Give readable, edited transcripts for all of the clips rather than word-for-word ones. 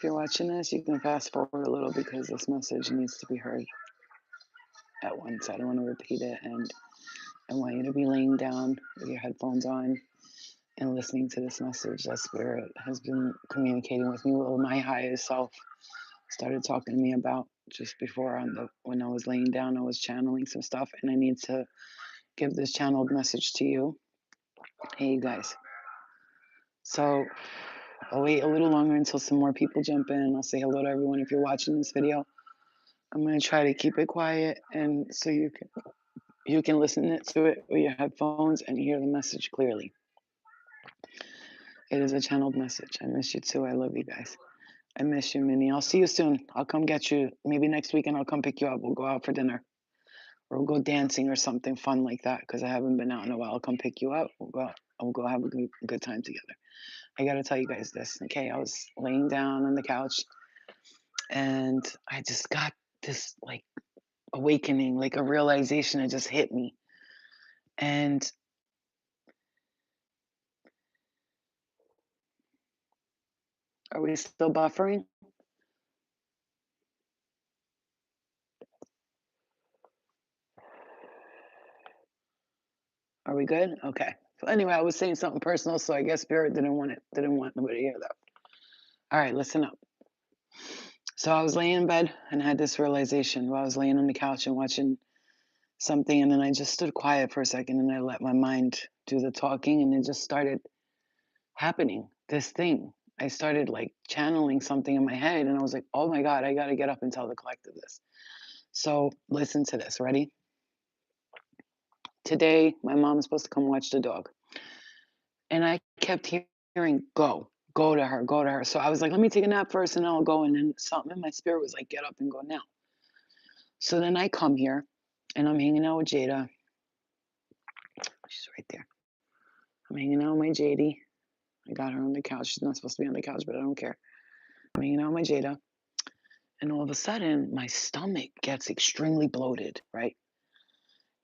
you're watching this, you can fast forward a little because this message needs to be heard at once. I don't want to repeat it, and I want you to be laying down with your headphones on and listening to this message that Spirit has been communicating with me. Well, my highest self started talking to me about just before when I was laying down. I was channeling some stuff, and I need to give this channeled message to you. Hey, you guys. So I'll wait a little longer until some more people jump in. I'll say hello to everyone if you're watching this video. I'm going to try to keep it quiet and so you can listen to it with your headphones and hear the message clearly. It is a channeled message. I miss you too. I love you guys. I miss you, Minnie. I'll see you soon. I'll come get you. Maybe next weekend I'll come pick you up. We'll go out for dinner or we'll go dancing or something fun like that because I haven't been out in a while. I'll come pick you up. We'll go have a good time together. I got to tell you guys this. Okay, I was laying down on the couch and I just got this like awakening, like a realization. It just hit me. And are we still buffering? Are we good? Okay. So anyway, I was saying something personal, so I guess Spirit didn't want nobody to hear that. All right, listen up. So I was laying in bed and had this realization while I was laying on the couch and watching something, and then I just stood quiet for a second and I let my mind do the talking, and it just started happening. This thing. I started like channeling something in my head, and I was like, oh my God, I got to get up and tell the collective this. So listen to this. Ready? Today, my mom's supposed to come watch the dog. And I kept hearing, go to her, go to her. So I was like, let me take a nap first and I'll go. And then something in my spirit was like, get up and go now. So then I come here and I'm hanging out with Jada. She's right there. I'm hanging out with my JD. I got her on the couch. She's not supposed to be on the couch, but I don't care. I'm hanging out with my Jada. And all of a sudden, my stomach gets extremely bloated, right?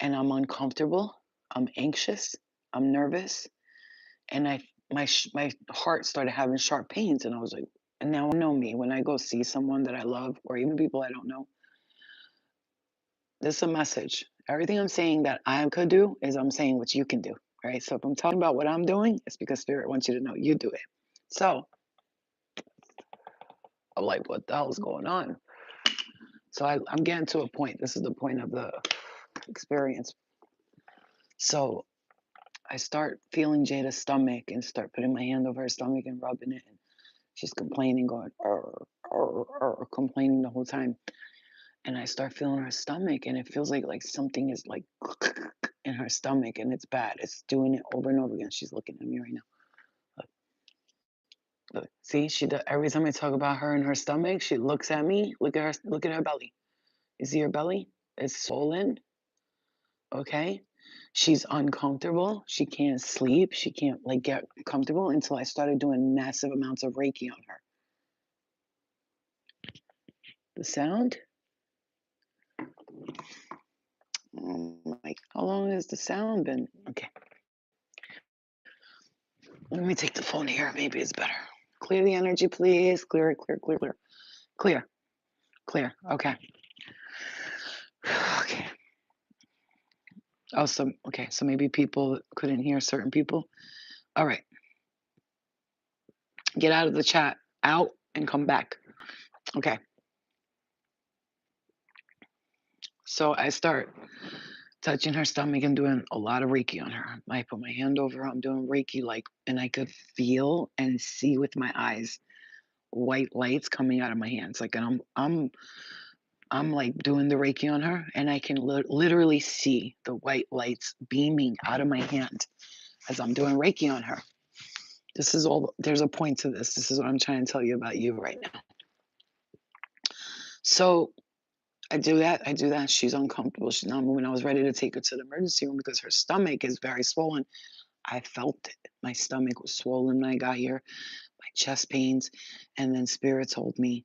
And I'm uncomfortable. I'm anxious. I'm nervous. And my heart started having sharp pains, and I was like, and now I know me when I go see someone that I love or even people I don't know. This is a message. Everything I'm saying that I could do is I'm saying what you can do, right? So if I'm talking about what I'm doing, it's because Spirit wants you to know you do it. So I'm like, what the hell is going on? So I'm getting to a point. This is the point of the experience. So I start feeling Jada's stomach and start putting my hand over her stomach and rubbing it. And she's complaining, going, complaining the whole time. And I start feeling her stomach, and it feels like something is like in her stomach, and it's bad. It's doing it over and over again. She's looking at me right now. Look, look. See, she does, every time I talk about her and her stomach, she looks at me. Look at her. Look at her belly. You see her belly? It's swollen. Okay. She's uncomfortable. She can't sleep. She can't like get comfortable until I started doing massive amounts of Reiki on her. The sound? Oh my, how long has the sound been? Okay. Let me take the phone here. Maybe it's better. Clear the energy, please. Clear it, clear, clear, clear. Clear, clear. Okay. Okay. Oh, okay. So maybe people couldn't hear certain people. All right. Get out of the chat. Out and come back. Okay. So I start touching her stomach and doing a lot of Reiki on her. I put my hand over her. I'm doing Reiki and I could feel and see with my eyes white lights coming out of my hands. Like, and I'm like doing the Reiki on her, and I can literally see the white lights beaming out of my hand as I'm doing Reiki on her. This is all, there's a point to this. This is what I'm trying to tell you about you right now. So I do that. She's uncomfortable. She's not moving. I was ready to take her to the emergency room because her stomach is very swollen. I felt it. My stomach was swollen when I got here, my chest pains. And then Spirit told me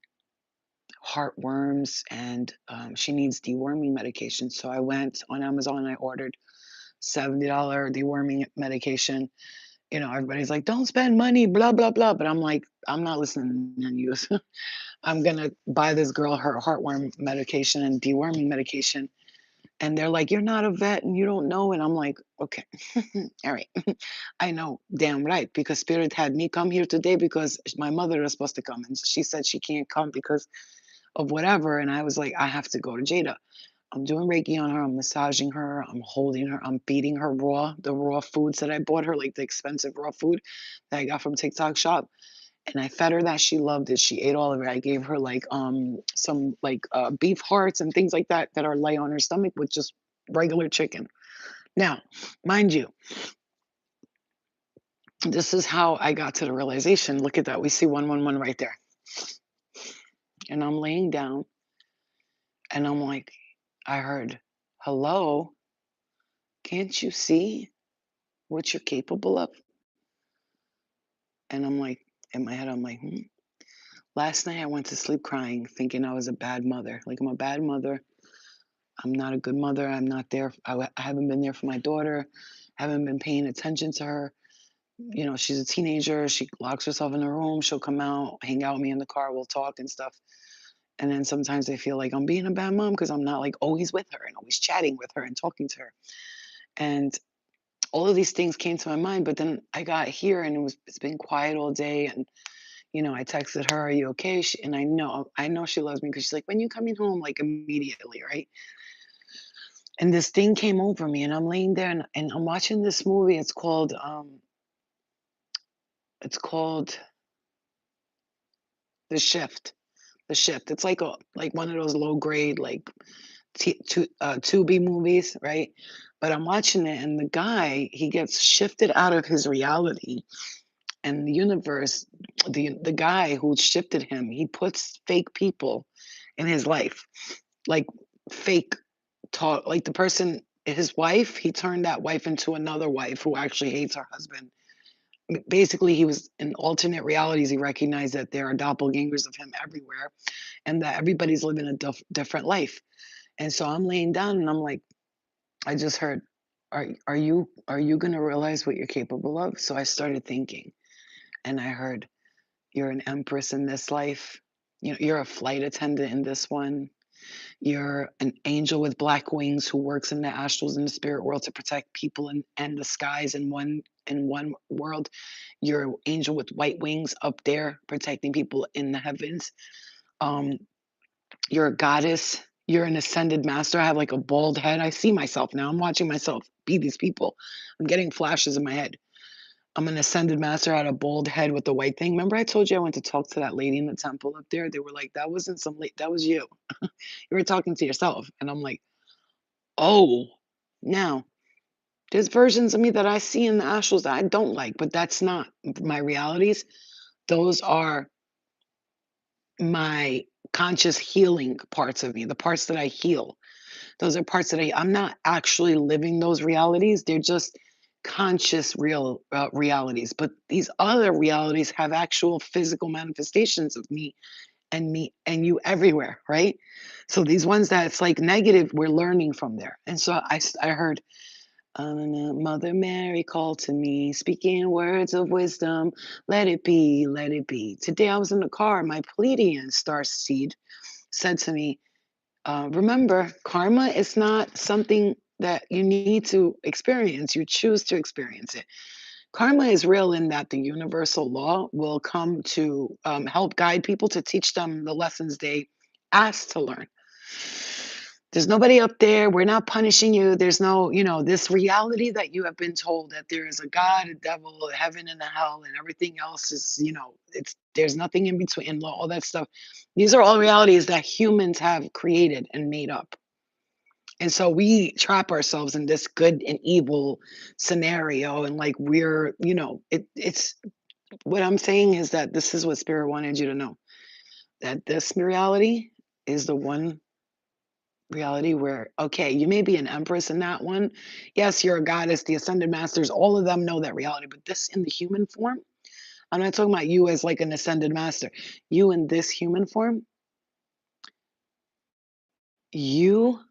heartworms and she needs deworming medication. So I went on Amazon and I ordered $70 deworming medication. Everybody's like, "Don't spend money, blah, blah, blah." But I'm like, "I'm not listening to you." I'm gonna buy this girl her heartworm medication and deworming medication. And they're like, "You're not a vet and you don't know." And I'm like, "Okay, all right." I know damn right because Spirit had me come here today because my mother is supposed to come. And she said she can't come because of whatever. And I was like, I have to go to Jada. I'm doing Reiki on her. I'm massaging her. I'm holding her. I'm feeding her the raw foods that I bought her, like the expensive raw food that I got from TikTok shop. And I fed her that. She loved it. She ate all of it. I gave her like some like beef hearts and things like that that are lay on her stomach with just regular chicken. Now, mind you, this is how I got to the realization. Look at that. We see 111 right there. And I'm laying down and I'm like, I heard, hello, can't you see what you're capable of? And I'm like, in my head, I'm like, hmm. Last night I went to sleep crying, thinking I was a bad mother. Like I'm a bad mother. I'm not a good mother. I'm not there. I haven't been there for my daughter. Haven't been paying attention to her. She's a teenager. She locks herself in her room. She'll come out, hang out with me in the car. We'll talk and stuff. And then sometimes I feel like I'm being a bad mom because I'm not like always with her and always chatting with her and talking to her. And all of these things came to my mind. But then I got here and it's been quiet all day. And I texted her, "Are you okay?" And I know she loves me because she's like, "When you coming home?" Like immediately, right? And this thing came over me, and I'm laying there, and I'm watching this movie. It's called The Shift. The Shift. It's like one of those low grade like Tubi movies, right? But I'm watching it, and the guy he gets shifted out of his reality and the universe. The guy who shifted him, he puts fake people in his life, like fake talk, like the person. His wife, he turned that wife into another wife who actually hates her husband. Basically, he was in alternate realities. He recognized that there are doppelgangers of him everywhere and that everybody's living a different life. And so I'm laying down and I'm like, I just heard, are you going to realize what you're capable of? So I started thinking and I heard, you're an empress in this life. You're a flight attendant in this one. You're an angel with black wings who works in the astrals in the spirit world to protect people and the skies in one world. You're an angel with white wings up there protecting people in the heavens. Um, you're a goddess. You're an ascended master. I have like a bald head. I see myself now. I'm watching myself be these people. I'm getting flashes in my head. I'm an ascended master. I had a bald head with the white thing. Remember, I told you I went to talk to that lady in the temple up there. They were like, "That wasn't that was you. You were talking to yourself." And I'm like, "Oh, now there's versions of me that I see in the astrals that I don't like, but that's not my realities. Those are my conscious healing parts of me, the parts that I heal. Those are parts that I'm not actually living those realities. They're just conscious real realities. But these other realities have actual physical manifestations of me and you everywhere, right? So these ones that it's like negative, we're learning from there. And so I heard Mother Mary called to me, speaking words of wisdom. Let it be, let it be. Today I was in the car. My Pleiadian star seed said to me, remember, karma is not something that you need to experience. You choose to experience it. Karma is real in that the universal law will come to help guide people to teach them the lessons they asked to learn. There's nobody up there. We're not punishing you. There's no, this reality that you have been told that there is a God, a devil, a heaven, and a hell, and everything else is, there's nothing in between, and all that stuff. These are all realities that humans have created and made up. And so we trap ourselves in this good and evil scenario, and like it's what I'm saying is that this is what Spirit wanted you to know that this reality is the one reality where, okay, you may be an empress in that one. Yes, you're a goddess, the ascended masters, all of them know that reality. But this in the human form, I'm not talking about you as like an ascended master. You in this human form, you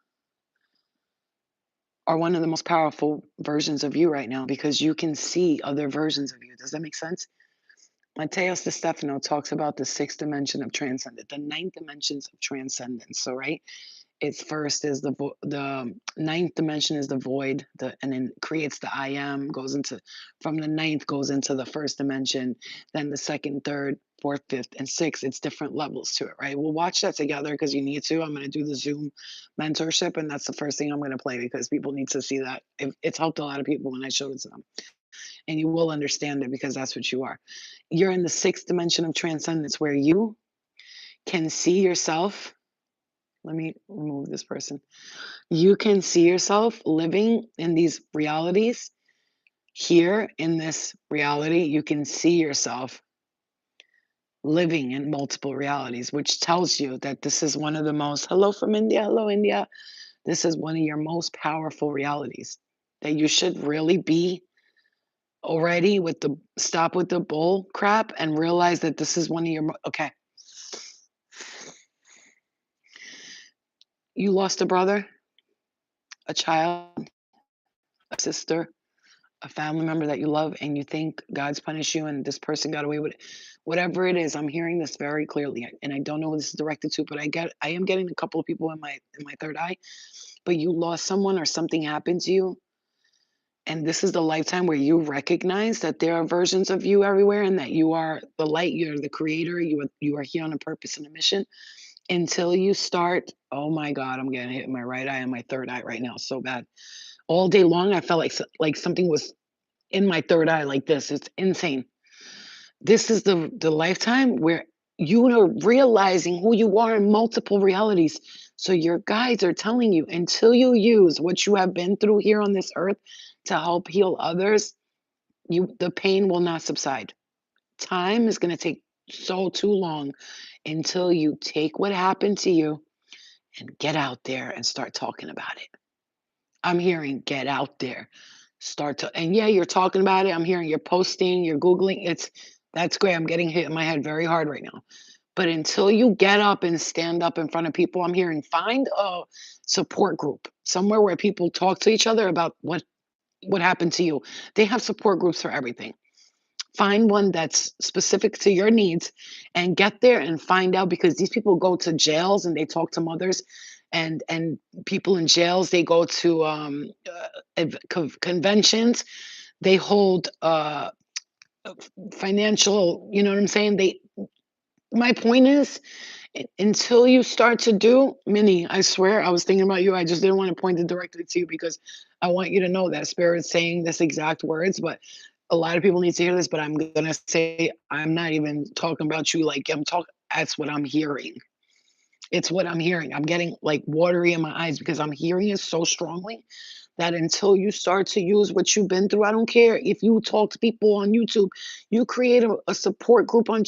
are one of the most powerful versions of you right now because you can see other versions of you. Does that make sense? Mateos de Stefano talks about the sixth dimension of transcendence, the ninth dimensions of transcendence. So, right, it's first is the ninth dimension is the void, and then creates the I am, goes into from the ninth goes into the first dimension, then the second, third, fourth, fifth, and sixth. It's different levels to it, right? We'll watch that together because you need to. I'm going to do the Zoom mentorship, and that's the first thing I'm going to play because people need to see that. It's helped a lot of people when I showed it to them, and you will understand it because that's what you are. You're in the sixth dimension of transcendence where you can see yourself. Let me remove this person. You can see yourself living in these realities. Here in this reality, you can see yourself living in multiple realities, which tells you that this is one of the most, hello from India, hello, India. This is one of your most powerful realities that you should really be already with the stop with the bull crap and realize that this is one of your, okay. You lost a brother, a child, a sister, a family member that you love, and you think God's punished you and this person got away with it. Whatever it is, I'm hearing this very clearly, and I don't know who this is directed to, but I am getting a couple of people in my third eye. But you lost someone or something happened to you, and this is the lifetime where you recognize that there are versions of you everywhere, and that you are the light, you're the creator, you are here on a purpose and a mission. Until you start, oh my God, I'm getting hit in my right eye and my third eye right now, so bad. All day long, I felt like like something was in my third eye like this. It's insane. This is the lifetime where you are realizing who you are in multiple realities. So your guides are telling you until you use what you have been through here on this earth to help heal others, the pain will not subside. Time is going to take so too long until you take what happened to you and get out there and start talking about it. I'm hearing get out there. Start to, and yeah, you're talking about it. I'm hearing you're posting, you're Googling. That's great. I'm getting hit in my head very hard right now. But until you get up and stand up in front of people, I'm hearing find a support group somewhere where people talk to each other about what happened to you. They have support groups for everything. Find one that's specific to your needs and get there and find out because these people go to jails and they talk to mothers and people in jails. They go to conventions. They hold financial, you know what I'm saying? My point is, until you start to do, Minnie, I swear, I was thinking about you. I just didn't want to point it directly to you because I want you to know that Spirit's saying this exact words, but a lot of people need to hear this. But I'm gonna say I'm not even talking about you. Like I'm talking. That's what I'm hearing. It's what I'm hearing. I'm getting like watery in my eyes because I'm hearing it so strongly that until you start to use what you've been through, I don't care if you talk to people on YouTube, you create a support group on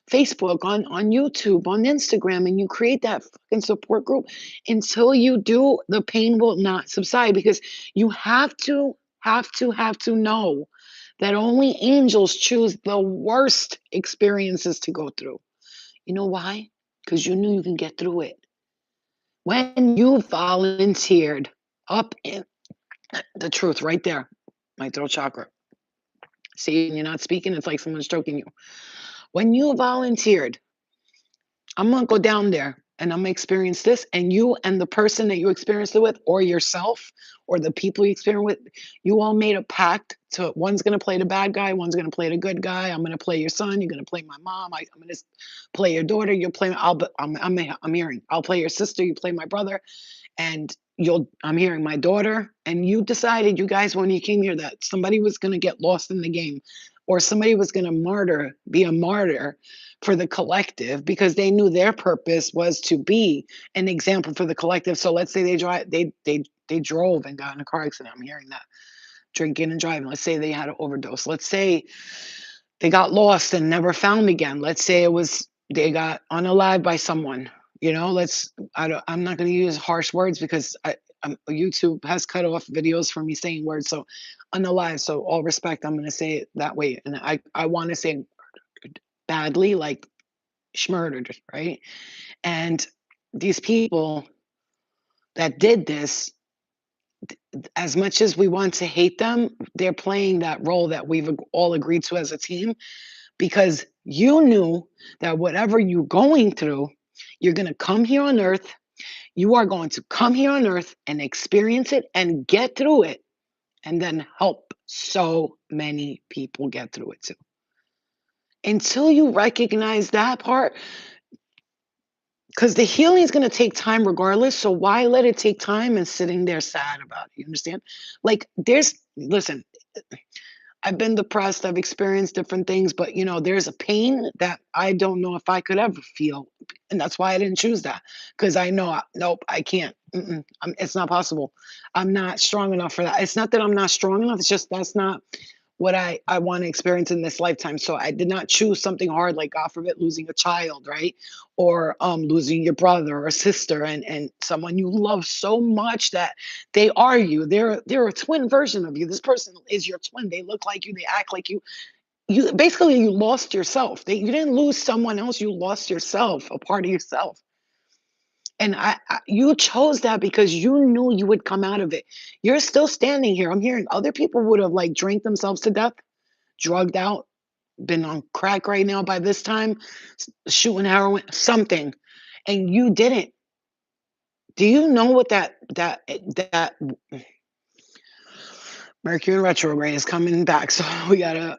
Facebook, on YouTube, on Instagram, and you create that fucking support group. Until you do, the pain will not subside because you have to know that only angels choose the worst experiences to go through. You know why? Because you knew you can get through it. When you volunteered up in the truth right there, my throat chakra. See, and you're not speaking, it's like someone's choking you. When you volunteered, I'm gonna go down there and I'm gonna experience this, and you and the person that you experienced it with, or yourself, or the people you experience with, you all made a pact to one's gonna play the bad guy, one's gonna play the good guy. I'm gonna play your son, you're gonna play my mom, I'm gonna play your daughter, you'll play. I'm hearing. I'll play your sister, you play my brother, and I'm hearing my daughter, and you decided, you guys, when you came here, that somebody was going to get lost in the game or somebody was going to be a martyr for the collective because they knew their purpose was to be an example for the collective. So let's say they drove and got in a car accident. I'm hearing that. Drinking and driving. Let's say they had an overdose. Let's say they got lost and never found again. Let's say it was they got unalived by someone. You know, I'm not going to use harsh words because YouTube has cut off videos from me saying words. So unalive. So all respect, I'm going to say it that way, and I want to say badly, like murdered, right? And these people that did this, As much as we want to hate them, they're playing that role that we've all agreed to as a team because you knew that whatever you're going through, you're going to come here on earth. You are going to come here on earth and experience it and get through it and then help so many people get through it too. Until you recognize that part, because the healing is going to take time regardless. So why let it take time and sitting there sad about it? You understand? Like, listen, I've been depressed, I've experienced different things, but, there's a pain that I don't know if I could ever feel, and that's why I didn't choose that. Because I know, nope, I can't, it's not possible. I'm not strong enough for that. It's not that I'm not strong enough, it's just that's not what I wanna experience in this lifetime, so I did not choose something hard, like, God forbid, losing a child, right? Or, losing your brother or sister and someone you love so much that they are you. They're a twin version of you. This person is your twin. They look like you. They act like you. You basically you lost yourself. You didn't lose someone else. You lost yourself, a part of yourself. And you chose that because you knew you would come out of it. You're still standing here. I'm hearing other people would have like drank themselves to death, drugged out, been on crack right now by this time, shooting heroin, something, and you didn't. Do you know what that Mercury in retrograde is coming back, so we gotta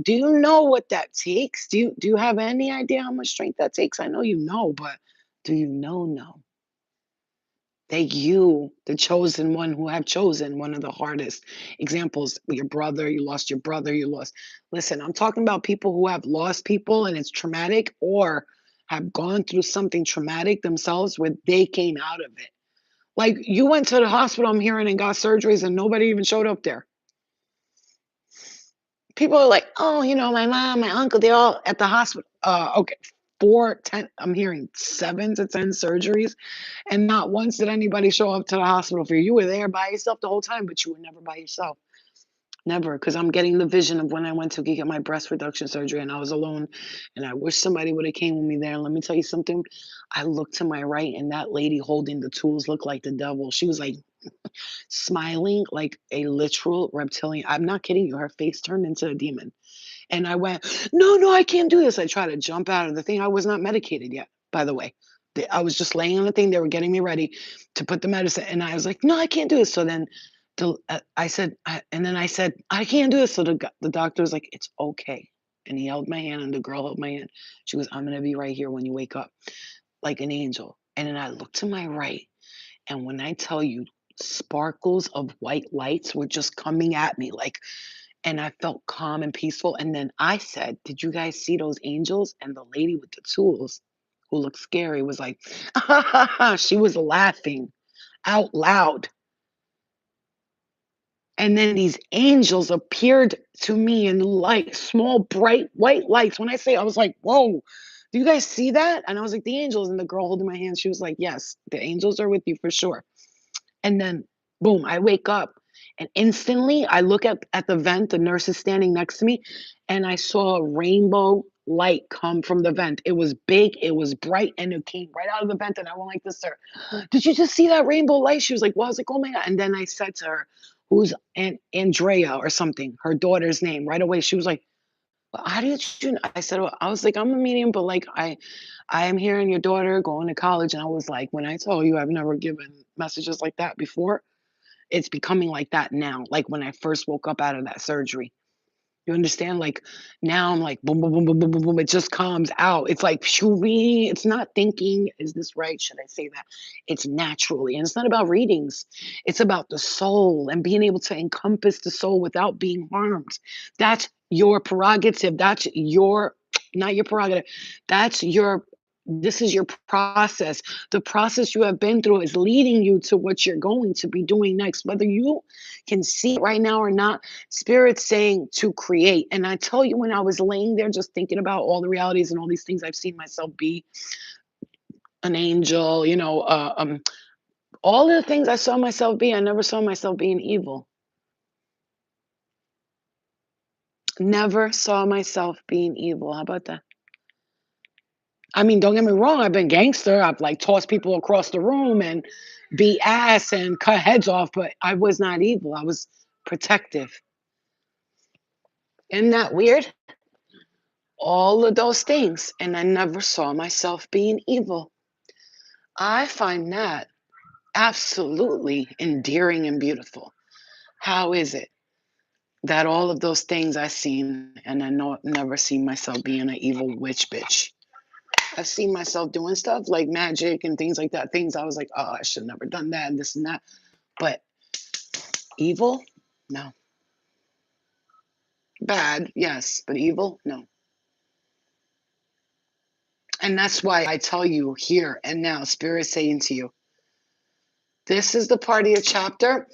do you know what that takes? Do you have any idea how much strength that takes? I know you know, but do you know that you, the chosen one who have chosen one of the hardest examples, your brother, you lost your brother, you lost listen, I'm talking about people who have lost people and it's traumatic or have gone through something traumatic themselves where they came out of it. Like, you went to the hospital, I'm hearing, and got surgeries and nobody even showed up there. People are like, "Oh, my mom, my uncle, they're all at the hospital." Okay, 4, 10. I'm hearing 7 to 10 surgeries, and not once did anybody show up to the hospital for you. You were there by yourself the whole time, but you were never by yourself. Never, because 'cause I'm getting the vision of when I went to get my breast reduction surgery and I was alone, and I wish somebody woulda came with me there, and let me tell you something, I looked to my right, and that lady holding the tools looked like the devil. She was, like, smiling like a literal reptilian. I'm not kidding you, her face turned into a demon. And I went, "No, no, I can't do this." I tried to jump out of the thing. I was not medicated yet, by the way. I was just laying on the thing. They were getting me ready to put the medicine, and I was like, "No, I can't do this." So then, and then I said, "I can't do this." So the doctor was like, "It's okay," and he held my hand, and the girl held my hand. She goes, "I'm gonna be right here when you wake up, like an angel." And then I looked to my right, and when I tell you, sparkles of white lights were just coming at me, like and I felt calm and peaceful, and then I said, "Did you guys see those angels?" And the lady with the tools, who looked scary, was like, she was laughing out loud, and then these angels appeared to me in light small, bright, white lights. When I say I was like, "Whoa, do you guys see that?" And I was like, "The angels," and the girl holding my hand, she was like, "Yes, the angels are with you for sure." And then, boom, I wake up and instantly I look at the vent, the nurse is standing next to me, and I saw a rainbow light come from the vent. It was big, it was bright, and it came right out of the vent. And I went like this to her, "Did you just see that rainbow light?" She was like, "Well," I was like, "Oh my God." And then I said to her, "Who's Andrea or something, her daughter's name?" Right away, she was like, "Well, how did you know?" I said, "Well," I was like, "I'm a medium, but like I am hearing your daughter going to college." And I was like, "When I told you I've never given messages like that before, it's becoming like that now, like when I first woke up out of that surgery." You understand? Like now I'm like boom, boom, boom, boom, boom, boom, boom. It just comes out. It's like shooing. It's not thinking, is this right? Should I say that? It's naturally. And it's not about readings. It's about the soul and being able to encompass the soul without being harmed. That's your prerogative. That's your not your prerogative. That's your this is your process. The process you have been through is leading you to what you're going to be doing next. Whether you can see it right now or not, Spirit's saying to create. And I tell you, when I was laying there just thinking about all the realities and all these things I've seen myself be an angel, all the things I saw myself be, I never saw myself being evil. Never saw myself being evil. How about that? I mean, don't get me wrong, I've been gangster. I've like tossed people across the room and beat ass and cut heads off, but I was not evil. I was protective. Isn't that weird? All of those things. And I never saw myself being evil. I find that absolutely endearing and beautiful. How is it that all of those things I seen and I know never seen myself being an evil witch bitch? I've seen myself doing stuff like magic and things like that. Things I was like, oh, I should have never done that and this and that. But evil? No. Bad, yes, but evil? No. And that's why I tell you here and now, Spirit saying to you, this is the part of your chapter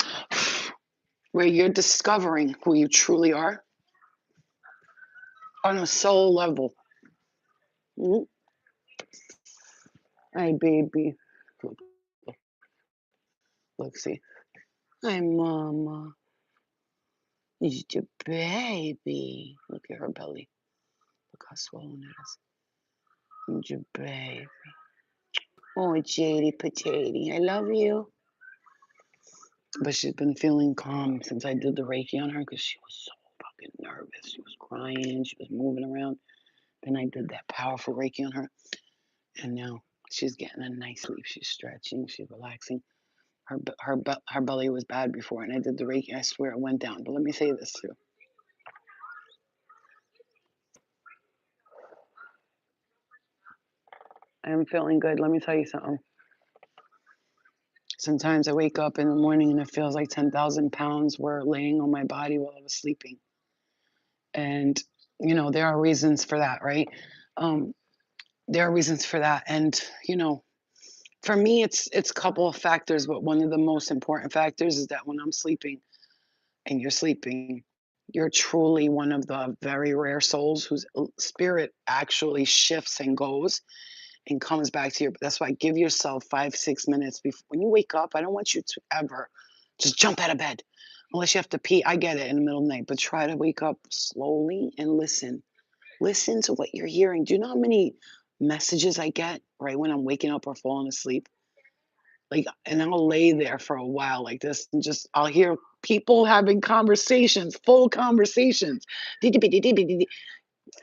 where you're discovering who you truly are on a soul level. Mm. Hi, baby. Look, look, see. Hi, mama. It's your baby. Look at her belly. Look how swollen it is. It's your baby. Oh, Jady Patati, I love you. But she's been feeling calm since I did the Reiki on her because she was so fucking nervous. She was crying. She was moving around. Then I did that powerful Reiki on her. And now she's getting a nice sleep. She's stretching. She's relaxing. Her belly was bad before. And I did the Reiki. I swear it went down. But let me say this too. I am feeling good. Let me tell you something. Sometimes I wake up in the morning and it feels like 10,000 pounds were laying on my body while I was sleeping. And, there are reasons for that, right? Um, there are reasons for that. And, for me, it's a couple of factors, but one of the most important factors is that when I'm sleeping and you're sleeping, you're truly one of the very rare souls whose spirit actually shifts and goes and comes back to you. That's why give yourself 5, 6 minutes before when you wake up. I don't want you to ever just jump out of bed unless you have to pee. I get it in the middle of the night, but try to wake up slowly and listen. Listen to what you're hearing. Do you know how many messages I get right when I'm waking up or falling asleep? Like, and I'll lay there for a while like this and just I'll hear people having conversations, full conversations,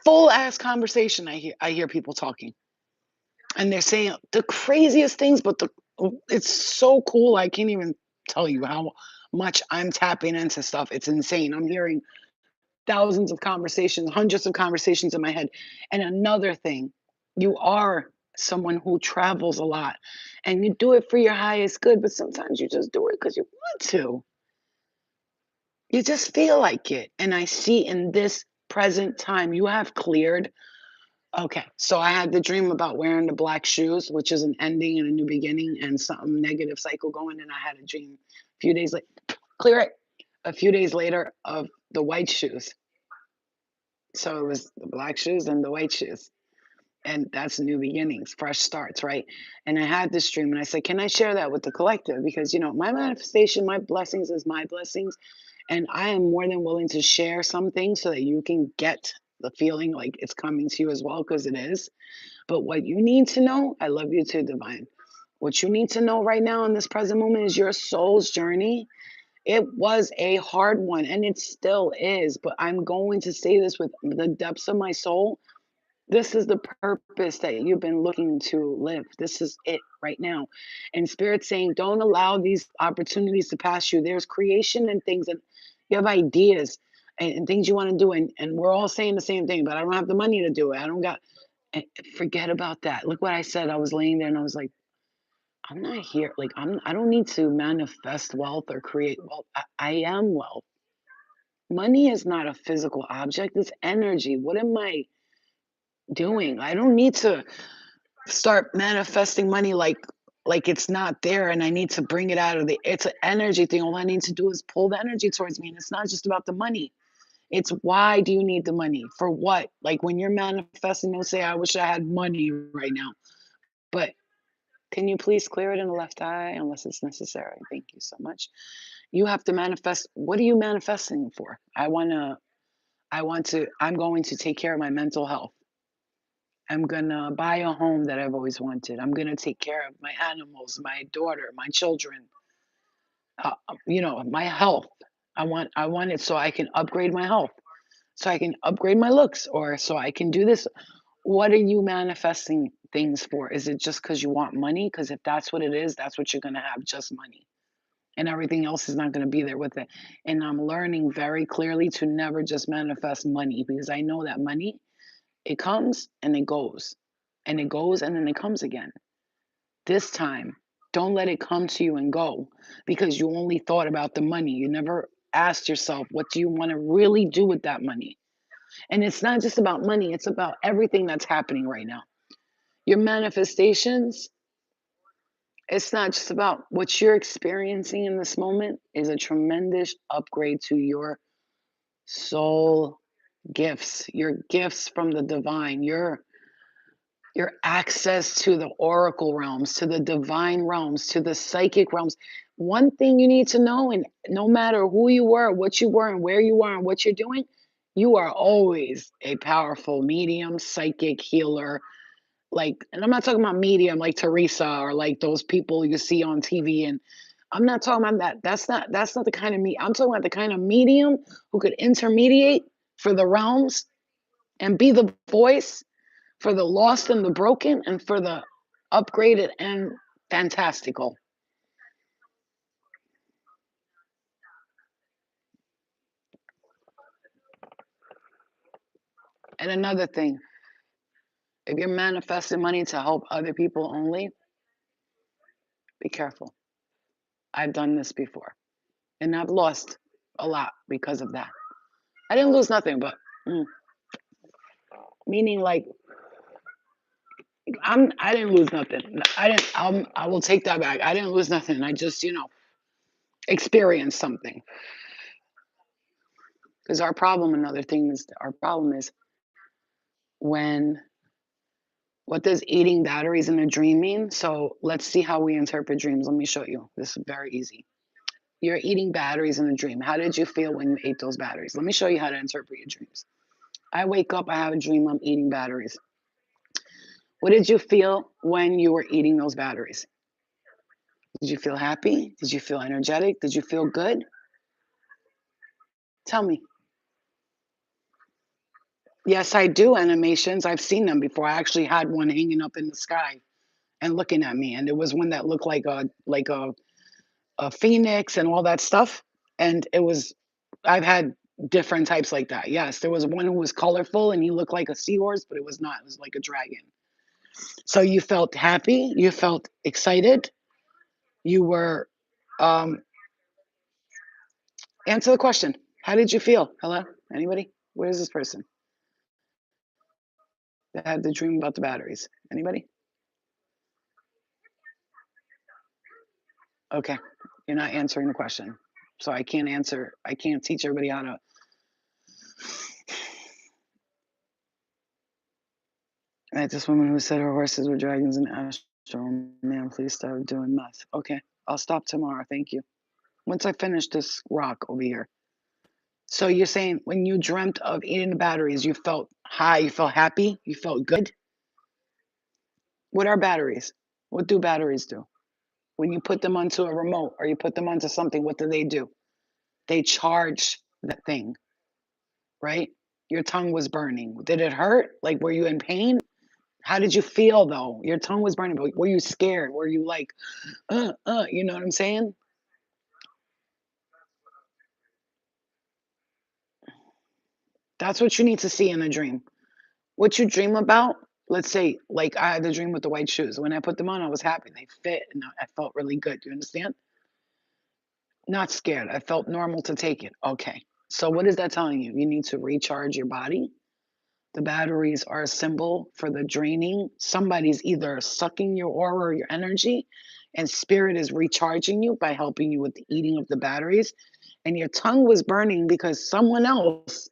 full ass conversation. I hear people talking and they're saying the craziest things, but it's so cool. I can't even tell you how much I'm tapping into stuff. It's insane. I'm hearing thousands of conversations, hundreds of conversations in my head. And another thing, you are someone who travels a lot and you do it for your highest good, but sometimes you just do it because you want to. You just feel like it. And I see in this present time, you have cleared. Okay, so I had the dream about wearing the black shoes, which is an ending and a new beginning and some negative cycle going. And I had a dream a few days later, clear it, a few days later of the white shoes. So it was the black shoes and the white shoes. And that's new beginnings, fresh starts, right? And I had this dream and I said, can I share that with the collective? Because, my manifestation, my blessings is my blessings. And I am more than willing to share some things so that you can get the feeling like it's coming to you as well, because it is. But what you need to know, I love you too, Divine. What you need to know right now in this present moment is your soul's journey. It was a hard one and it still is, but I'm going to say this with the depths of my soul. This is the purpose that you've been looking to live. This is it right now. And Spirit saying, don't allow these opportunities to pass you. There's creation and things, and you have ideas and things you want to do. And we're all saying the same thing, but I don't have the money to do it. I don't got, eh, forget about that. Look what I said. I was laying there and I was like, I'm not here. Like, I don't need to manifest wealth or create wealth. I am wealth. Money is not a physical object, it's energy. What am I doing? I don't need to start manifesting money like it's not there and I need to bring it out of the it's an energy thing. All I need to do is pull the energy towards me. And it's not just about the money. It's why do you need the money? For what? Like when you're manifesting, don't say, I wish I had money right now. But can you please clear it in the left eye unless it's necessary? Thank you so much. You have to manifest. What are you manifesting for? I'm going to take care of my mental health. I'm gonna buy a home that I've always wanted. I'm gonna take care of my animals, my daughter, my children, my health. I want it so I can upgrade my health, so I can upgrade my looks, or so I can do this. What are you manifesting things for? Is it just because you want money? Because if that's what it is, that's what you're gonna have, just money. And everything else is not gonna be there with it. And I'm learning very clearly to never just manifest money, because I know that money, it comes and it goes. And it goes and then it comes again. This time, don't let it come to you and go because you only thought about the money. You never asked yourself, what do you want to really do with that money? And it's not just about money, it's about everything that's happening right now. Your manifestations, it's not just about what you're experiencing in this moment, is a tremendous upgrade to your soul gifts, your gifts from the divine, your access to the oracle realms, to the divine realms, to the psychic realms. One thing you need to know, and no matter who you were, what you were, and where you are, and what you're doing, you are always a powerful medium, psychic, healer. Like, and I'm not talking about medium like Teresa or like those people you see on TV. And I'm not talking about that. That's not the kind of me. I'm talking about the kind of medium who could intermediate for the realms and be the voice for the lost and the broken and for the upgraded and fantastical. And another thing, if you're manifesting money to help other people only, be careful. I've done this before and I've lost a lot because of that. I didn't lose nothing, but mm, meaning like I didn't lose nothing. I will take that back. I didn't lose nothing. I just, experienced something. Because our problem is when what does eating batteries in a dream mean? So let's see how we interpret dreams. Let me show you. This is very easy. You're eating batteries in a dream. How did you feel when you ate those batteries? Let me show you how to interpret your dreams. I wake up, I have a dream, I'm eating batteries. What did you feel when you were eating those batteries? Did you feel happy? Did you feel energetic? Did you feel good? Tell me. Yes, I do animations. I've seen them before. I actually had one hanging up in the sky and looking at me, and it was one that looked like a phoenix and all that stuff. And I've had different types like that. Yes, there was one who was colorful and he looked like a seahorse, but it was not. It was like a dragon. So you felt happy, you felt excited, you were um answer the question. How did you feel? Hello? Anybody? Where is this person that had the dream about the batteries? Anybody? Okay. You're not answering the question. So I can't teach everybody how to. Like this woman who said her horses were dragons and astral. Man, please stop doing meth. Okay, I'll stop tomorrow. Thank you. Once I finish this rock over here. So you're saying when you dreamt of eating the batteries, you felt high, you felt happy, you felt good? What are batteries? What do batteries do? When you put them onto a remote or you put them onto something, what do? They charge that thing, right? Your tongue was burning. Did it hurt? Like, were you in pain? How did you feel though? Your tongue was burning, but were you scared? Were you like, you know what I'm saying? That's what you need to see in a dream. What you dream about, let's say, like I had the dream with the white shoes. When I put them on, I was happy. They fit and I felt really good. You understand? Not scared. I felt normal to take it. Okay. So what is that telling you? You need to recharge your body. The batteries are a symbol for the draining. Somebody's either sucking your aura or your energy, and spirit is recharging you by helping you with the eating of the batteries. And your tongue was burning because someone else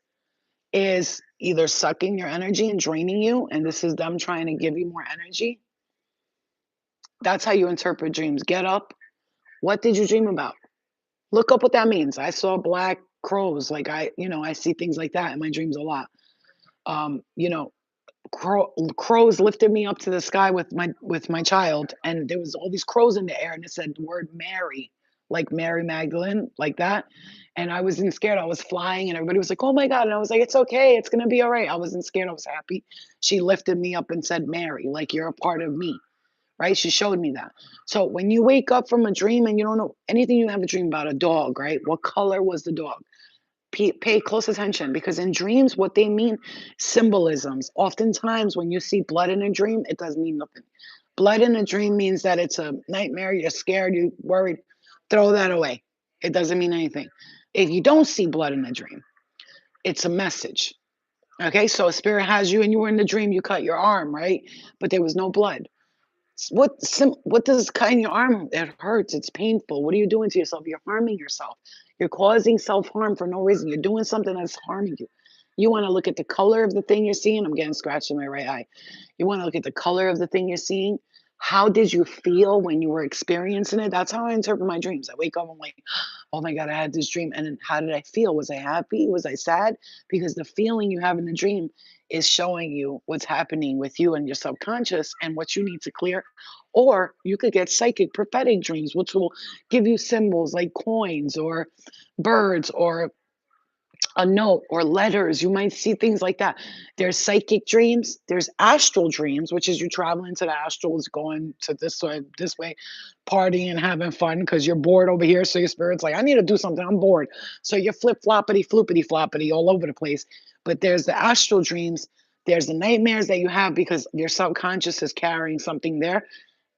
is either sucking your energy and draining you, and this is them trying to give you more energy. That's how you interpret dreams. Get up. What did you dream about? Look up what that means. I saw black crows. Like I see things like that in my dreams a lot. Um, you know, crows lifted me up to the sky with my child, and there was all these crows in the air, and it said the word Mary, like Mary Magdalene, like that. And I wasn't scared. I was flying, and everybody was like, "Oh my god!" And I was like, "It's okay. It's gonna be all right." I wasn't scared. I was happy. She lifted me up and said, "Mary, like you're a part of me." Right? She showed me that. So when you wake up from a dream and you don't know anything, you have a dream about a dog, right? What color was the dog? Pay close attention because in dreams, what they mean, symbolisms. Oftentimes, when you see blood in a dream, it doesn't mean nothing. Blood in a dream means that it's a nightmare, you're scared, you're worried. Throw that away. It doesn't mean anything. If you don't see blood in a dream, it's a message. Okay, so a spirit has you and you were in the dream, you cut your arm, right? But there was no blood. What does cutting your arm? It hurts. It's painful. What are you doing to yourself? You're harming yourself. You're causing self-harm for no reason. You're doing something that's harming you. You want to look at the color of the thing you're seeing. I'm getting scratched in my right eye. You want to look at the color of the thing you're seeing. How did you feel when you were experiencing it? That's how I interpret my dreams. I wake up, I'm like, oh my God, I had this dream. And then how did I feel? Was I happy? Was I sad? Because the feeling you have in the dream is showing you what's happening with you and your subconscious and what you need to clear. Or you could get psychic prophetic dreams, which will give you symbols like coins or birds or a note or letters. You might see things like that. There's psychic dreams. There's astral dreams, which is you traveling to the astrals, going to this way, partying, having fun because you're bored over here. So your spirit's like, I need to do something. I'm bored. So you're flip floppity, floopity floppity all over the place. But there's the astral dreams. There's the nightmares that you have because your subconscious is carrying something there.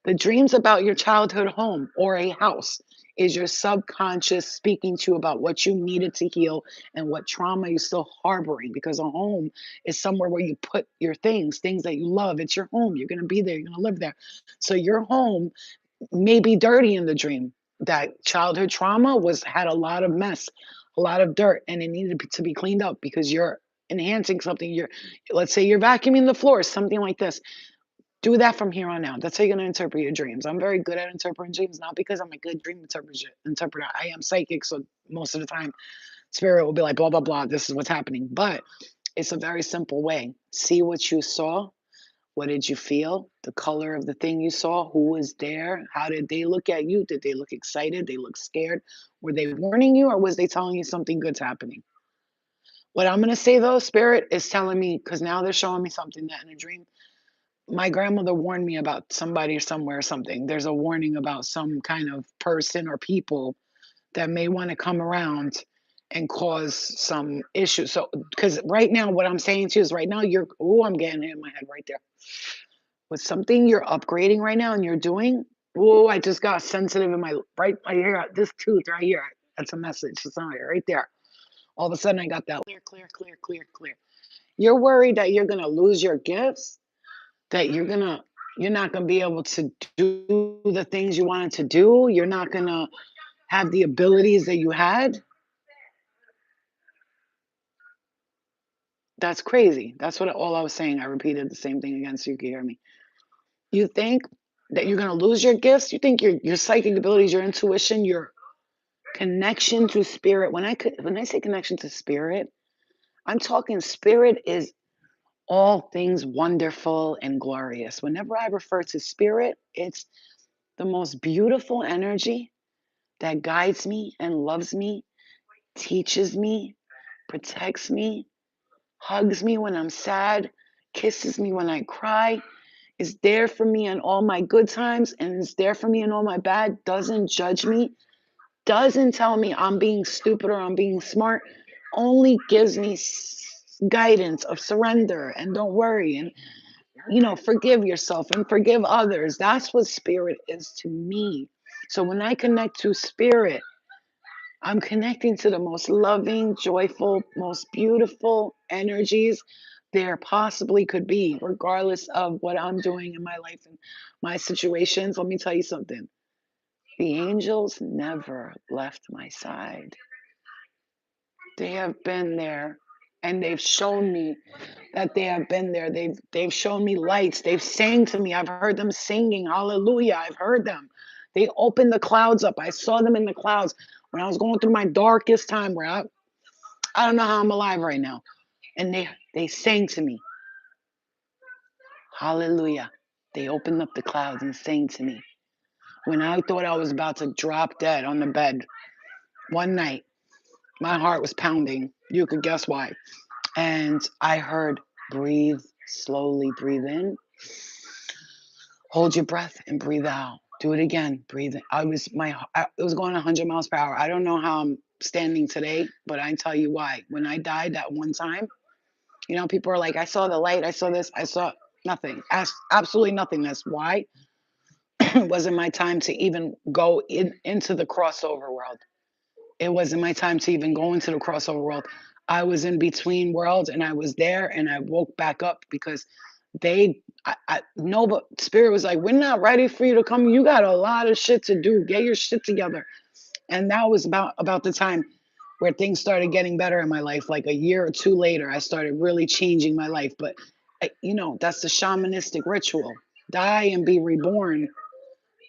The dreams about your childhood home or a house is your subconscious speaking to you about what you needed to heal and what trauma you're still harboring because a home is somewhere where you put your things that you love. It's your home. You're going to be there. You're going to live there. So your home may be dirty in the dream. That childhood trauma was had a lot of mess, a lot of dirt, and it needed to be cleaned up because you're enhancing something. You're, let's say you're vacuuming the floor, something like this. Do that from here on out. That's how you're gonna interpret your dreams. I'm very good at interpreting dreams, not because I'm a good dream interpreter. I am psychic, so most of the time, spirit will be like, blah, blah, blah, this is what's happening. But it's a very simple way. See what you saw. What did you feel? The color of the thing you saw, who was there? How did they look at you? Did they look excited? They look scared? Were they warning you or was they telling you something good's happening? What I'm gonna say though, spirit is telling me, because now they're showing me something that in a dream my grandmother warned me about somebody somewhere or something. There's a warning about some kind of person or people that may want to come around and cause some issues. So, because right now, what I'm saying to you is right now, oh, I'm getting it in my head right there. With something you're upgrading right now and you're doing, oh, I just got sensitive in my right here, this tooth right here. That's a message. It's not right there. All of a sudden, I got that clear, clear, clear, clear, clear. You're worried that you're going to lose your gifts, that you're not gonna be able to do the things you wanted to do. You're not gonna have the abilities that you had. That's crazy. That's what all I was saying. I repeated the same thing again so you could hear me. You think that you're gonna lose your gifts? You think your psychic abilities, your intuition, your connection to spirit. When I say connection to spirit, I'm talking spirit is all things wonderful and glorious. Whenever I refer to spirit, it's the most beautiful energy that guides me and loves me, teaches me, protects me, hugs me when I'm sad, kisses me when I cry, is there for me in all my good times and is there for me in all my bad, doesn't judge me, doesn't tell me I'm being stupid or I'm being smart, only gives me guidance of surrender and don't worry and forgive yourself and forgive others. That's what spirit is to me. So when I connect to spirit, I'm connecting to the most loving, joyful, most beautiful energies there possibly could be, regardless of what I'm doing in my life and my situations. Let me tell you something. The angels never left my side. They have been there and they've shown me that they have been there. They've shown me lights. They've sang to me. I've heard them singing. Hallelujah. I've heard them. They opened the clouds up. I saw them in the clouds when I was going through my darkest time where I don't know how I'm alive right now. And they sang to me. Hallelujah. They opened up the clouds and sang to me. When I thought I was about to drop dead on the bed one night, my heart was pounding. You could guess why. And I heard, breathe slowly, breathe in, hold your breath and breathe out. Do it again, breathe in. It was going 100 miles per hour. I don't know how I'm standing today, but I tell you why. When I died that one time, people are like, I saw the light, I saw this, I saw nothing. Absolutely nothing. That's why it wasn't my time to even go into the crossover world. It wasn't my time to even go into the crossover world. I was in between worlds and I was there and I woke back up because I no, but spirit was like, we're not ready for you to come. You got a lot of shit to do. Get your shit together. And that was about the time where things started getting better in my life. Like a year or two later, I started really changing my life. But, that's the shamanistic ritual. Die and be reborn.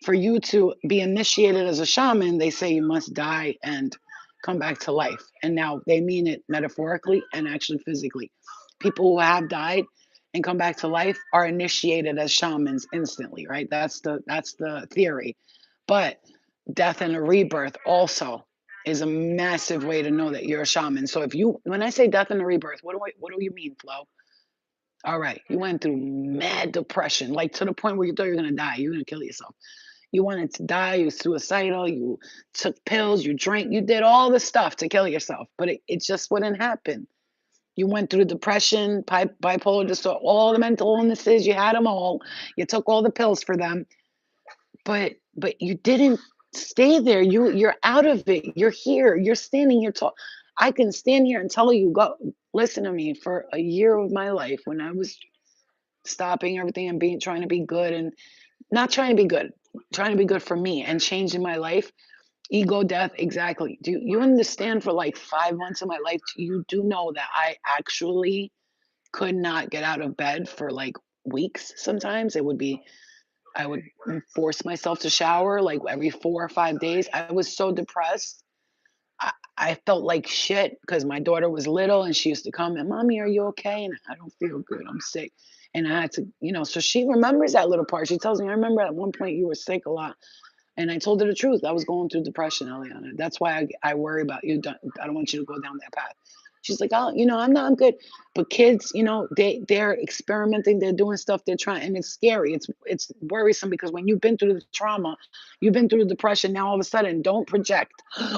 For you to be initiated as a shaman, they say you must die and come back to life. And now they mean it metaphorically and actually physically. People who have died and come back to life are initiated as shamans instantly, right? That's the theory. But death and a rebirth also is a massive way to know that you're a shaman. So when I say death and a rebirth, what do you mean, Flo? All right, you went through mad depression, like to the point where you thought you were gonna die, you're gonna kill yourself. You wanted to die, you were suicidal, you took pills, you drank, you did all the stuff to kill yourself, but it just wouldn't happen. You went through depression, bipolar disorder, all the mental illnesses, you had them all. You took all the pills for them, but you didn't stay there. You're out of it. You're here. You're standing here talk. I can stand here and tell you, go listen to me for a year of my life when I was stopping everything and being trying to be good and not trying to be good, trying to be good for me and changing my life. Ego death, exactly. Do you understand? For like 5 months of my life, you do know that I actually could not get out of bed for like weeks. Sometimes I would force myself to shower like every 4 or 5 days. I was so depressed. I felt like shit because my daughter was little and she used to come and, Mommy, are you okay? And I don't feel good. I'm sick. And I had to, so she remembers that little part. She tells me, I remember at one point you were sick a lot. And I told her the truth. I was going through depression, Eliana. That's why I worry about you. I don't want you to go down that path. She's like, oh, I'm good. But kids, they're experimenting, they're doing stuff, they're trying, and it's scary. It's worrisome because when you've been through the trauma, you've been through the depression. Now all of a sudden, don't project.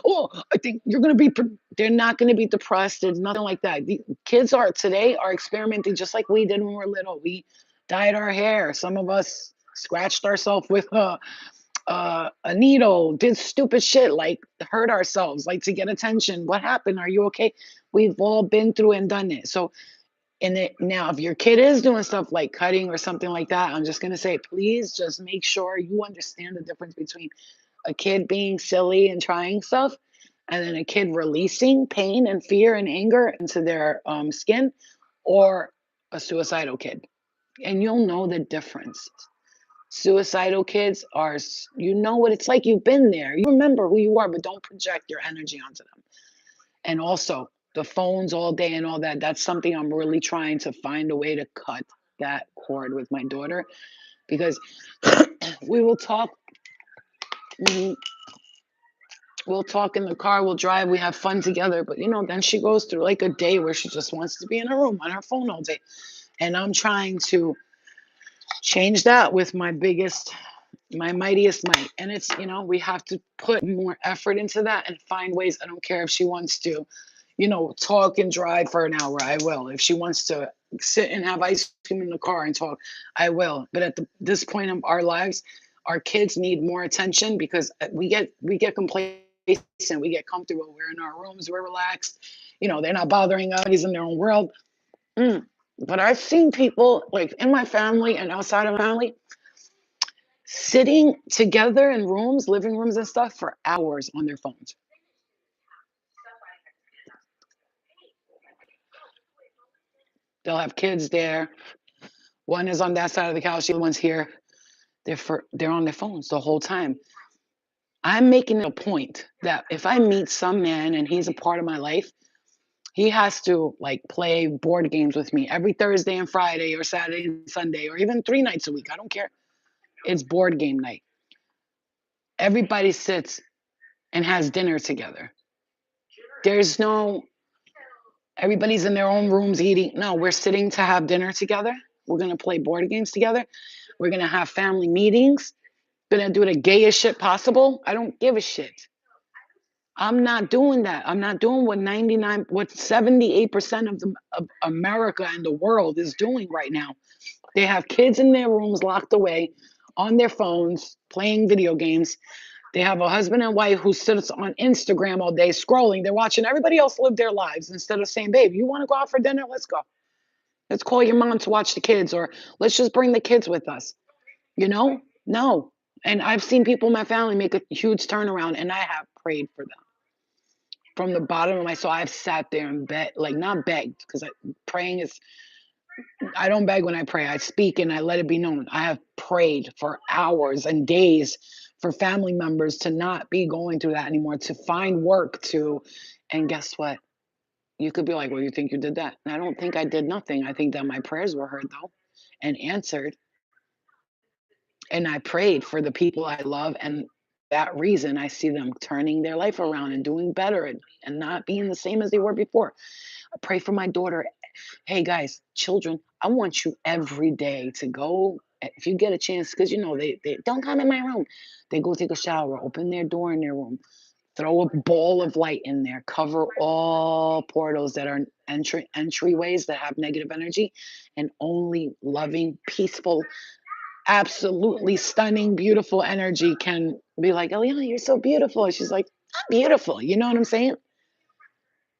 Oh, I think you're gonna be. They're not gonna be depressed. There's nothing like that. The kids are experimenting just like we did when we were little. We dyed our hair. Some of us scratched ourselves with a needle, did stupid shit like hurt ourselves, like to get attention. What happened? Are you okay? We've all been through and done it. So, now, if your kid is doing stuff like cutting or something like that, I'm just gonna say, please just make sure you understand the difference between a kid being silly and trying stuff, and then a kid releasing pain and fear and anger into their skin, or a suicidal kid, and you'll know the difference. Suicidal kids you know what it's like. You've been there. You remember who you are, but don't project your energy onto them. And also, the phones all day and all that. That's something I'm really trying to find a way to cut that cord with my daughter because we will talk. mhm, We'll talk in the car, we'll drive, we have fun together. But then she goes through like a day where she just wants to be in her room on her phone all day. And I'm trying to change that with my mightiest might. And we have to put more effort into that and find ways. I don't care if she wants to, talk and drive for an hour, I will. If she wants to sit and have ice cream in the car and talk, I will. But at this point of our lives, our kids need more attention because we get complacent, we get comfortable. We're in our rooms, we're relaxed. They're not bothering us. He's in their own world. Mm. But I've seen people like in my family and outside of my family sitting together in rooms, living rooms and stuff for hours on their phones. They'll have kids there. One is on that side of the couch, the other one's here. They're on their phones the whole time. I'm making it a point that if I meet some man and he's a part of my life, He has to like play board games with me every Thursday and Friday or Saturday and Sunday or even 3 nights a week. I don't care. It's board game night. Everybody sits and has dinner together. There's no everybody's in their own rooms eating. No, we're sitting to have dinner together. We're going to play board games together. We're going to have family meetings. Going to do the gayest shit possible. I don't give a shit. I'm not doing that. I'm not doing what 78% of America and the world is doing right now. They have kids in their rooms locked away on their phones playing video games. They have a husband and wife who sits on Instagram all day scrolling. They're watching everybody else live their lives instead of saying, "Babe, you want to go out for dinner? Let's go. Let's call your mom to watch the kids or let's just bring the kids with us." You know? No. And I've seen people in my family make a huge turnaround and I have prayed for them from the bottom of my soul. I've sat there and begged, like not begged, because praying is, I don't beg when I pray. I speak and I let it be known. I have prayed for hours and days for family members to not be going through that anymore, to find work to, and guess what? You could be like, well, you think you did that? And I don't think I did nothing. I think that my prayers were heard though and answered. And I prayed for the people I love. And that reason I see them turning their life around and doing better and not being the same as they were before. I pray for my daughter. Hey guys, children, I want you every day to go, if you get a chance, because you know they don't come in my room. They go take a shower, open their door in their room, throw a ball of light in there, cover all portals that are entryways that have negative energy, and only loving, peaceful, absolutely stunning, beautiful energy can be like, Eliana, you're so beautiful. And she's like, I'm beautiful. You know what I'm saying?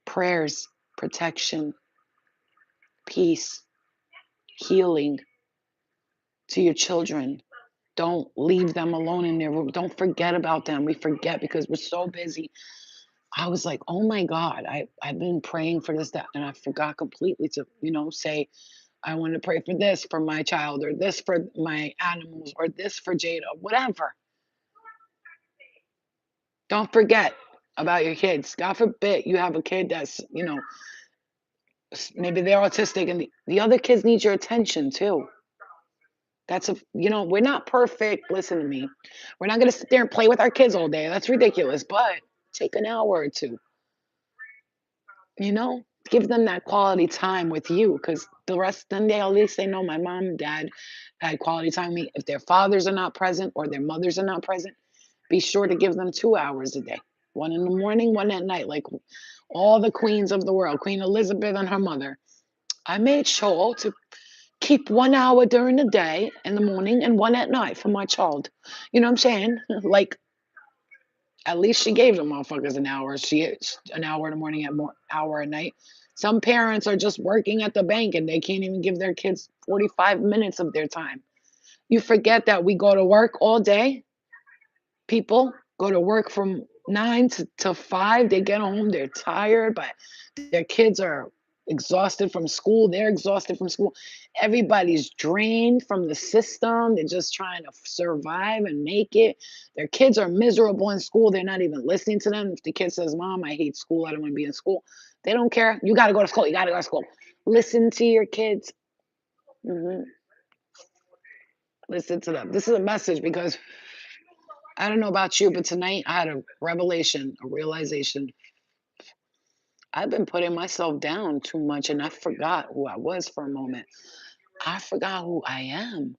Prayers, protection, peace, healing to your children. Don't leave them alone in their room. Don't forget about them. We forget because we're so busy. I was like, oh my God, I've been praying for this, that, and I forgot completely to, say, I want to pray for this for my child or this for my animals or this for Jada, whatever. Don't forget about your kids. God forbid you have a kid that's, maybe they're autistic and the other kids need your attention too. We're not perfect. Listen to me. We're not going to sit there and play with our kids all day. That's ridiculous. But take an hour or two, you know, give them that quality time with you because the rest of the day, at least they know my mom and dad had quality time with me. If their fathers are not present or their mothers are not present, be sure to give them 2 hours a day. One in the morning, one at night, like all the queens of the world, Queen Elizabeth and her mother. I made sure to keep 1 hour during the day in the morning and one at night for my child. You know what I'm saying? Like at least she gave them motherfuckers an hour. An hour in the morning and more hour at night. Some parents are just working at the bank and they can't even give their kids 45 minutes of their time. You forget that we go to work all day. People go to work from 9 to 5. They get home, they're tired, but their kids are exhausted from school. They're exhausted from school. Everybody's drained from the system. They're just trying to survive and make it. Their kids are miserable in school. They're not even listening to them. If the kid says, Mom, I hate school, I don't want to be in school, they don't care. You got to go to school. You got to go to school. Listen to your kids. Mhm. Listen to them. This is a message because I don't know about you, but tonight I had a revelation, a realization. I've been putting myself down too much and I forgot who I was for a moment. I forgot who I am.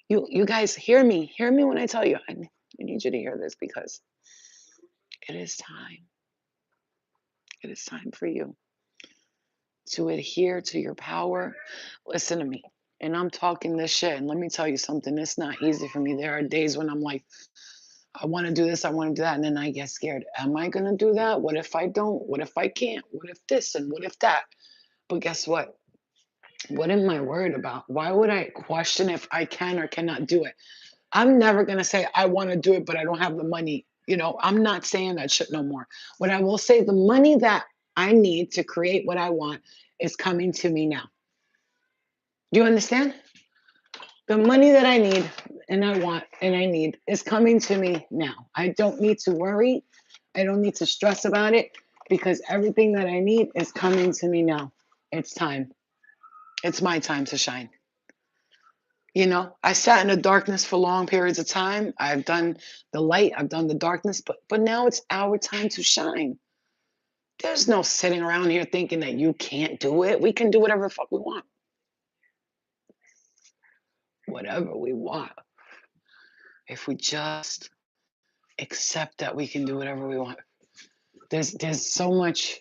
You guys hear me. Hear me when I tell you. I need you to hear this because it is time. It is time for you to adhere to your power. Listen to me. And I'm talking this shit. And let me tell you something. It's not easy for me. There are days when I'm like, I want to do this, I want to do that. And then I get scared. Am I going to do that? What if I don't? What if I can't? What if this and what if that? But guess what? What am I worried about? Why would I question if I can or cannot do it? I'm never going to say I want to do it, but I don't have the money. I'm not saying that shit no more. What I will say, the money that I need to create what I want is coming to me now. Do you understand? The money that I need and I want and I need is coming to me now. I don't need to worry. I don't need to stress about it. because everything that I need is coming to me now. It's time. It's my time to shine. I sat in the darkness for long periods of time. I've done the light, I've done the darkness, but now it's our time to shine. There's no sitting around here thinking that you can't do it. We can do whatever the fuck we want. Whatever we want. If we just accept that we can do whatever we want. There's so much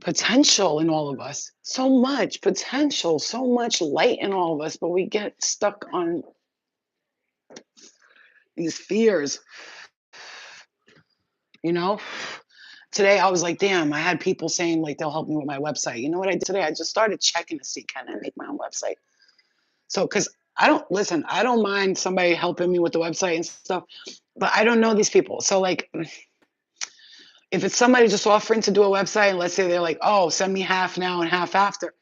potential in all of us. So much potential, so much light in all of us, but we get stuck on these fears, you know? Today I was like, damn, I had people saying like they'll help me with my website. You know what I did today? I just started checking to see, can I make my own website? So, because I don't mind somebody helping me with the website and stuff, but I don't know these people. So, like, if it's somebody just offering to do a website, and let's say they're like, oh, send me half now and half after.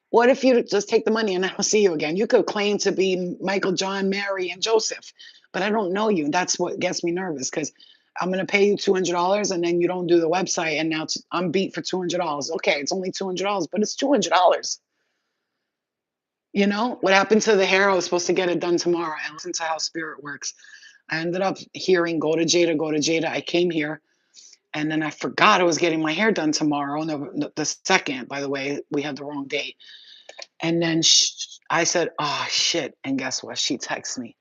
What if you just take the money and I don't see you again? You could claim to be Michael, John, Mary, and Joseph, but I don't know you. That's what gets me nervous because I'm going to pay you $200 and then you don't do the website. And now I'm beat for $200. Okay, it's only $200, but it's $200. What happened to the hair? I was supposed to get it done tomorrow. And listen to how spirit works. I ended up hearing, go to Jada, go to Jada. I came here and then I forgot I was getting my hair done tomorrow. No, the second, by the way, we had the wrong date. And then I said, oh, shit. And guess what? She texted me.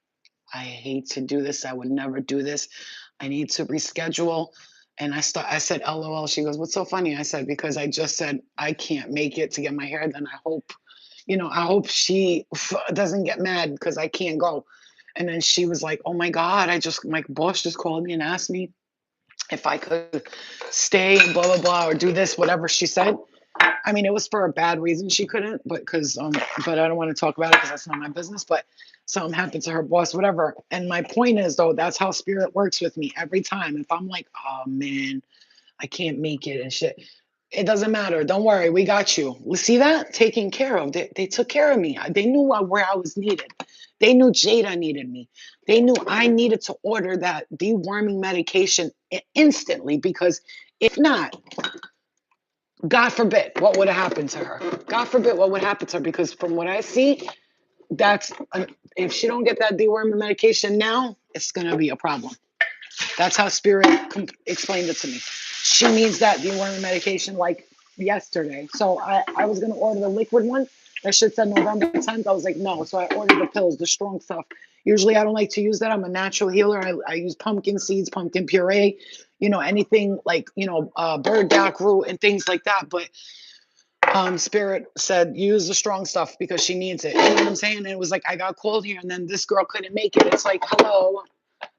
I hate to do this. I would never do this. I need to reschedule. And I said, LOL. She goes, what's so funny? I said, because I just said, I can't make it to get my hair done. I hope she doesn't get mad because I can't go. And then she was like, oh my God, my boss just called me and asked me if I could stay and blah, blah, blah, or do this, whatever she said. I mean, it was for a bad reason she couldn't, but but I don't want to talk about it because that's not my business. But something happened to her boss, whatever. And my point is, though, that's how spirit works with me every time. If I'm like, oh man, I can't make it and shit, it doesn't matter. Don't worry, we got you. See that? Taken care of. They took care of me. They knew where I was needed. They knew Jada needed me. They knew I needed to order that deworming medication instantly because if not, God forbid, what would have happened to her? God forbid, what would happen to her? Because from what I see, if she don't get that deworming medication now, it's gonna be a problem. That's how Spirit explained it to me. She needs that deworming medication like yesterday. So I was gonna order the liquid one. That shit said November 10th. I was like, no. So I ordered the pills, the strong stuff. Usually I don't like to use that. I'm a natural healer. I use pumpkin seeds, pumpkin puree, anything like, burdock root and things like that. But Spirit said, use the strong stuff because she needs it. You know what I'm saying? And it was like, I got called here and then this girl couldn't make it. It's like, hello.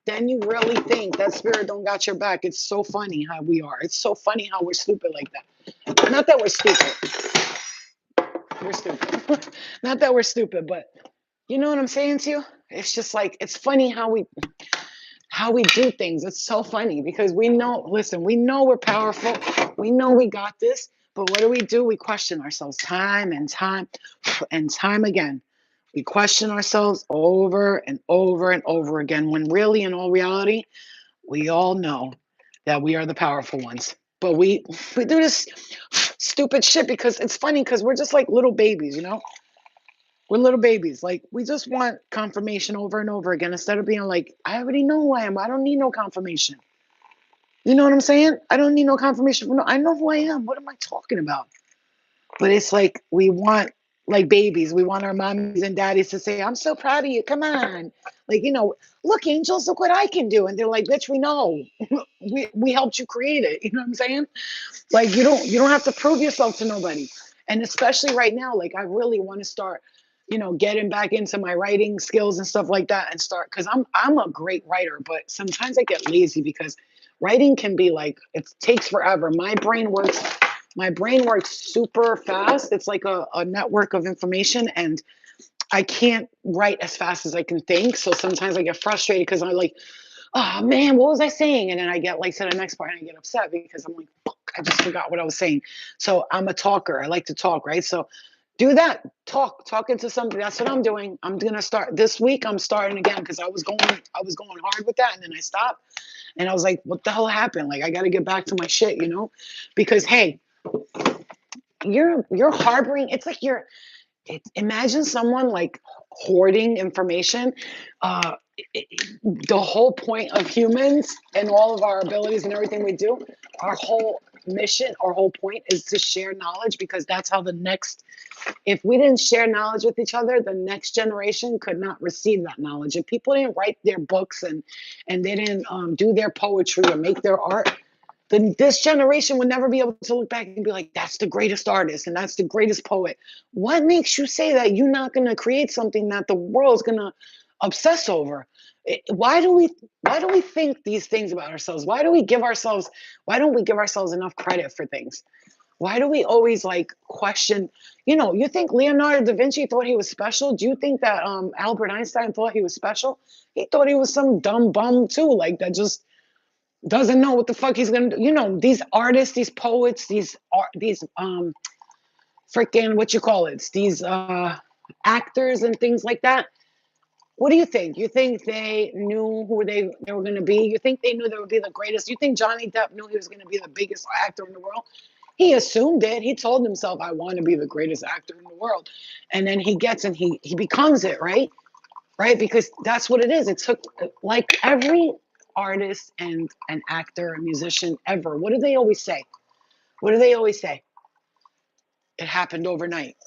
Then you really think that spirit don't got your back. It's so funny how we are. It's so funny how we're stupid like that. Not that we're stupid. We're stupid. Not that we're stupid, but you know what I'm saying to you? It's just like, it's funny how we do things. It's so funny because we know, listen, we know we're powerful. We know we got this, but what do? We question ourselves time and time and time again. We question ourselves over and over and over again when really in all reality, we all know that we are the powerful ones. But we do this stupid shit because it's funny because we're just like little babies. We're little babies. Like we just want confirmation over and over again instead of being like, I already know who I am. I don't need no confirmation. You know what I'm saying? I don't need no confirmation. I know who I am. What am I talking about? But it's like we want, like babies, we want our mommies and daddies to say, I'm so proud of you. Come on. Like, look, angels, look what I can do. And they're like, bitch, we know. we helped you create it. You know what I'm saying? Like you don't have to prove yourself to nobody. And especially right now, like I really want to start, getting back into my writing skills and stuff like that and start because I'm a great writer, but sometimes I get lazy because writing can be like it takes forever. My brain works super fast. It's like a network of information and I can't write as fast as I can think. So sometimes I get frustrated because I like, oh man, what was I saying? And then I get like to the next part and I get upset because I'm like, fuck, I just forgot what I was saying. So I'm a talker. I like to talk, right? So do that. Talking to somebody. That's what I'm doing. I'm gonna start this week. I'm starting again because I was going hard with that and then I stopped. And I was like, what the hell happened? Like, I got to get back to my shit, because hey, you're harboring. It's like imagine someone like hoarding information. Uh, the whole point of humans and all of our abilities and everything we do, our whole mission, our whole point is to share knowledge because that's how the next, if we didn't share knowledge with each other, the next generation could not receive that knowledge. If people didn't write their books and they didn't do their poetry or make their art, then this generation would never be able to look back and be like, that's the greatest artist and that's the greatest poet. What makes you say that you're not going to create something that the world's going to obsess over? Why do we think these things about ourselves? Why don't we give ourselves enough credit for things? Why do we always like question? You think Leonardo da Vinci thought he was special? Do you think that Albert Einstein thought he was special? He thought he was some dumb bum too, like that just doesn't know what the fuck he's gonna do. These artists, these poets, these freaking what you call it, these actors and things like that. What do you think? You think they knew who they were gonna be? You think they knew they would be the greatest? You think Johnny Depp knew he was gonna be the biggest actor in the world? He assumed it. He told himself, "I want to be the greatest actor in the world," and then he gets and he becomes it, right? Right? Because that's what it is. It took like every artist and an actor, a musician ever. What do they always say? What do they always say? It happened overnight.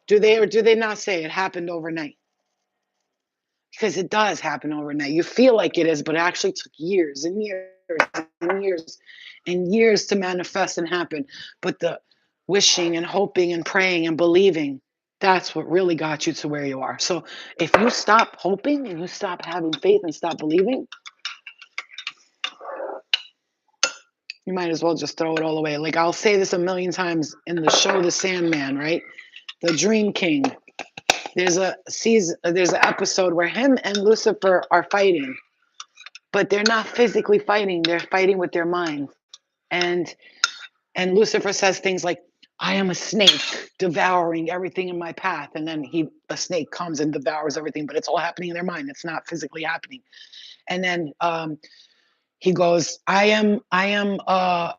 Do they or do they not say it happened overnight? Because it does happen overnight. You feel like it is, but it actually took years and years and years and years to manifest and happen. But the wishing and hoping and praying and believing, that's what really got you to where you are. So if you stop hoping and you stop having faith and stop believing, you might as well just throw it all away. Like I'll say this a million times in the show The Sandman, right? The Dream King. There's an episode where him and Lucifer are fighting, but they're not physically fighting. They're fighting with their mind. And and Lucifer says things like, I am a snake devouring everything in my path. And then a snake comes and devours everything, but it's all happening in their mind. It's not physically happening. And then he goes, I am a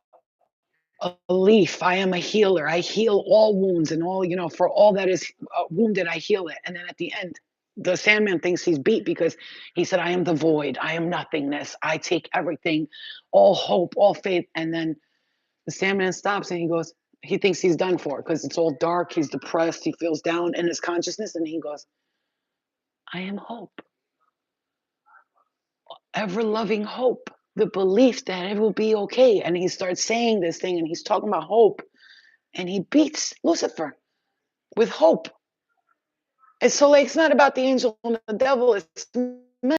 leaf. I am a healer. I heal all wounds and all, for all that is wounded, I heal it. And then at the end, the Sandman thinks he's beat because he said, I am the void. I am nothingness. I take everything, all hope, all faith. And then the Sandman stops and he goes, he thinks he's done for because it's all dark. He's depressed. He feels down in his consciousness. And he goes, I am hope, ever loving hope, the belief that it will be okay. And he starts saying this thing and he's talking about hope and he beats Lucifer with hope. And so, like, it's not about the angel and the devil. It's